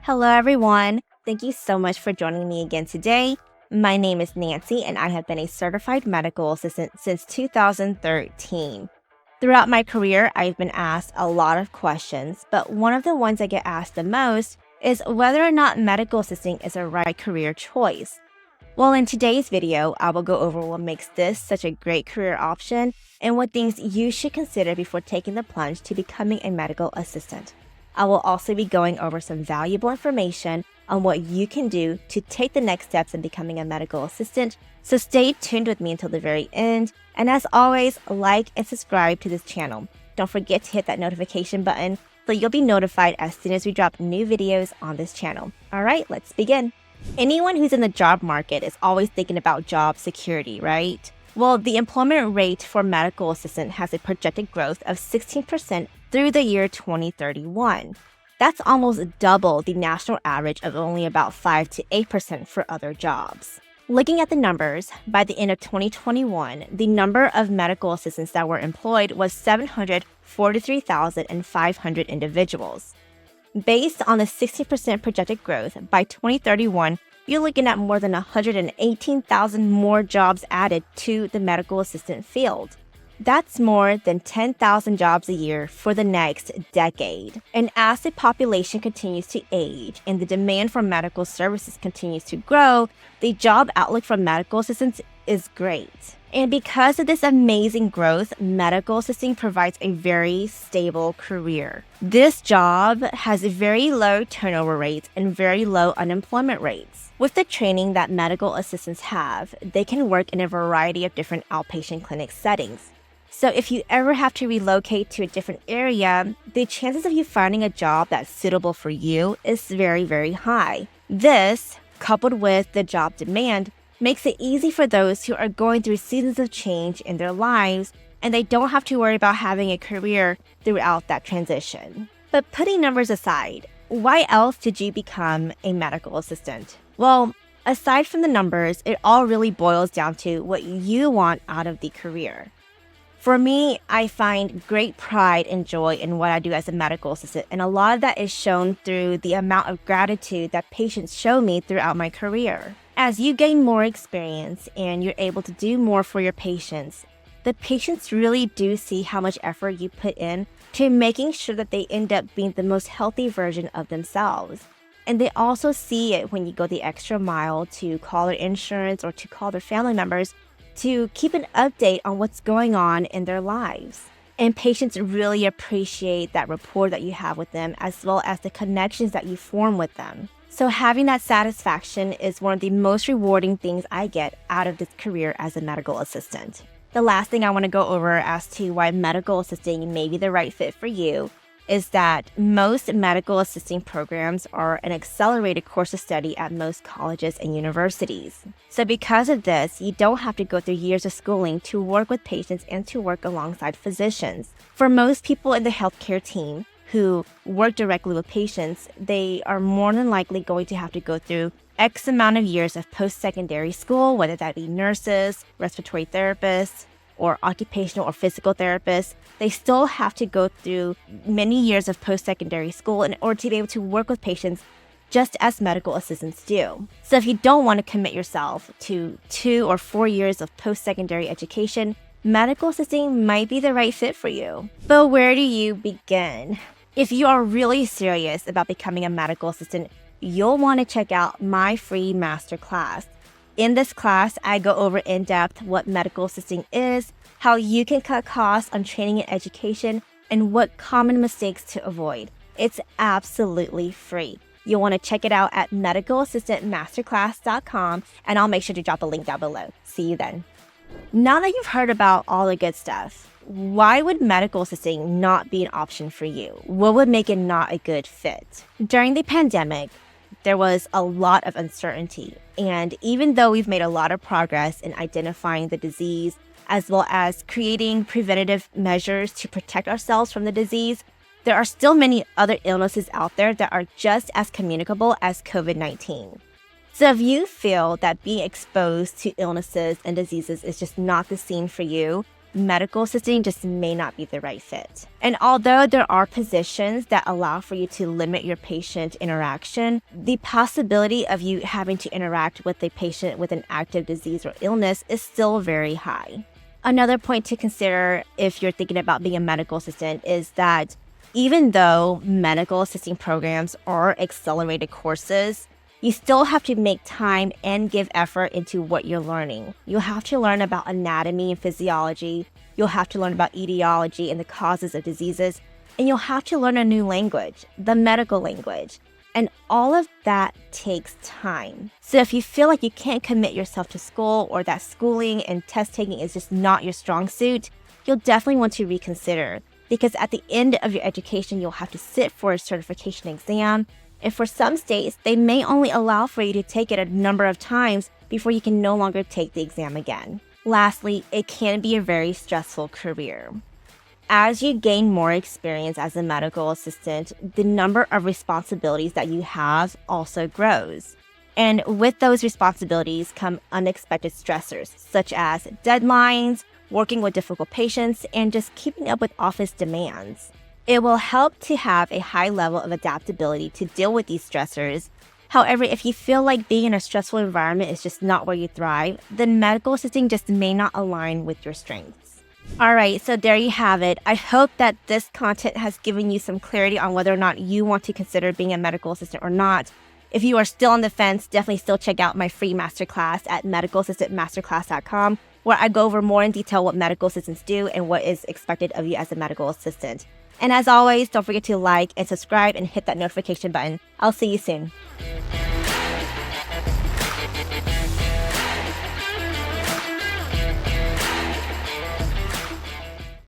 Hello, everyone. Thank you so much for joining me again today. My name is Nancy, and I have been a certified medical assistant since 2013. Throughout my career, I've been asked a lot of questions, but one of the ones I get asked the most is whether or not medical assisting is a right career choice. Well, in today's video, I will go over what makes this such a great career option and what things you should consider before taking the plunge to becoming a medical assistant. I will also be going over some valuable information on what you can do to take the next steps in becoming a medical assistant, so stay tuned with me until the very end. And as always, like and subscribe to this channel. Don't forget to hit that notification button so you'll be notified as soon as we drop new videos on this channel. All right, let's begin. Anyone who's in the job market is always thinking about job security, right? Well, the employment rate for medical assistant has a projected growth of 16% through the year 2031. That's almost double the national average of only about 5 to 8% for other jobs. Looking at the numbers, by the end of 2021, the number of medical assistants that were employed was 743,500 individuals. Based on the 60% projected growth, by 2031, you're looking at more than 118,000 more jobs added to the medical assistant field. That's more than 10,000 jobs a year for the next decade. And as the population continues to age and the demand for medical services continues to grow, the job outlook for medical assistants is great. And because of this amazing growth, medical assisting provides a very stable career. This job has very low turnover rates and very low unemployment rates. With the training that medical assistants have, they can work in a variety of different outpatient clinic settings. So if you ever have to relocate to a different area, the chances of you finding a job that's suitable for you is very, very high. This, coupled with the job demand, makes it easy for those who are going through seasons of change in their lives, and they don't have to worry about having a career throughout that transition. But putting numbers aside, why else did you become a medical assistant? Well, aside from the numbers, it all really boils down to what you want out of the career. For me, I find great pride and joy in what I do as a medical assistant, and a lot of that is shown through the amount of gratitude that patients show me throughout my career. As you gain more experience and you're able to do more for your patients, the patients really do see how much effort you put in to making sure that they end up being the most healthy version of themselves. And they also see it when you go the extra mile to call their insurance or to call their family members to keep an update on what's going on in their lives. And patients really appreciate that rapport that you have with them, as well as the connections that you form with them. So having that satisfaction is one of the most rewarding things I get out of this career as a medical assistant. The last thing I want to go over as to why medical assisting may be the right fit for you is that most medical assisting programs are an accelerated course of study at most colleges and universities. So because of this, you don't have to go through years of schooling to work with patients and to work alongside physicians. For most people in the healthcare team who work directly with patients, they are more than likely going to have to go through X amount of years of post-secondary school, whether that be nurses, respiratory therapists, or occupational or physical therapists. They still have to go through many years of post-secondary school in order to be able to work with patients just as medical assistants do. So if you don't want to commit yourself to 2 or 4 years of post-secondary education, medical assisting might be the right fit for you. But where do you begin? If you are really serious about becoming a medical assistant, you'll want to check out my free masterclass. In this class, I go over in depth what medical assisting is, how you can cut costs on training and education, and what common mistakes to avoid. It's absolutely free. You'll want to check it out at medicalassistantmasterclass.com, and I'll make sure to drop a link down below. See you then. Now that you've heard about all the good stuff, why would medical assisting not be an option for you? What would make it not a good fit? During the pandemic, there was a lot of uncertainty. And even though we've made a lot of progress in identifying the disease, as well as creating preventative measures to protect ourselves from the disease, there are still many other illnesses out there that are just as communicable as COVID-19. So if you feel that being exposed to illnesses and diseases is just not the scene for you, medical assisting just may not be the right fit. And although there are positions that allow for you to limit your patient interaction, the possibility of you having to interact with a patient with an active disease or illness is still very high. Another point to consider if you're thinking about being a medical assistant is that even though medical assisting programs are accelerated courses, you still have to make time and give effort into what you're learning. You'll have to learn about anatomy and physiology. You'll have to learn about etiology and the causes of diseases. And you'll have to learn a new language, the medical language. And all of that takes time. So if you feel like you can't commit yourself to school or that schooling and test taking is just not your strong suit, you'll definitely want to reconsider. Because at the end of your education, you'll have to sit for a certification exam. And for some states, they may only allow for you to take it a number of times before you can no longer take the exam again. Lastly, it can be a very stressful career. As you gain more experience as a medical assistant, the number of responsibilities that you have also grows. And with those responsibilities come unexpected stressors, such as deadlines, working with difficult patients, and just keeping up with office demands. It will help to have a high level of adaptability to deal with these stressors. However, if you feel like being in a stressful environment is just not where you thrive, then medical assisting just may not align with your strengths. All right, so there you have it. I hope that this content has given you some clarity on whether or not you want to consider being a medical assistant or not. If you are still on the fence, definitely still check out my free masterclass at medicalassistantmasterclass.com, where I go over more in detail what medical assistants do and what is expected of you as a medical assistant. And as always, don't forget to like and subscribe and hit that notification button. I'll see you soon.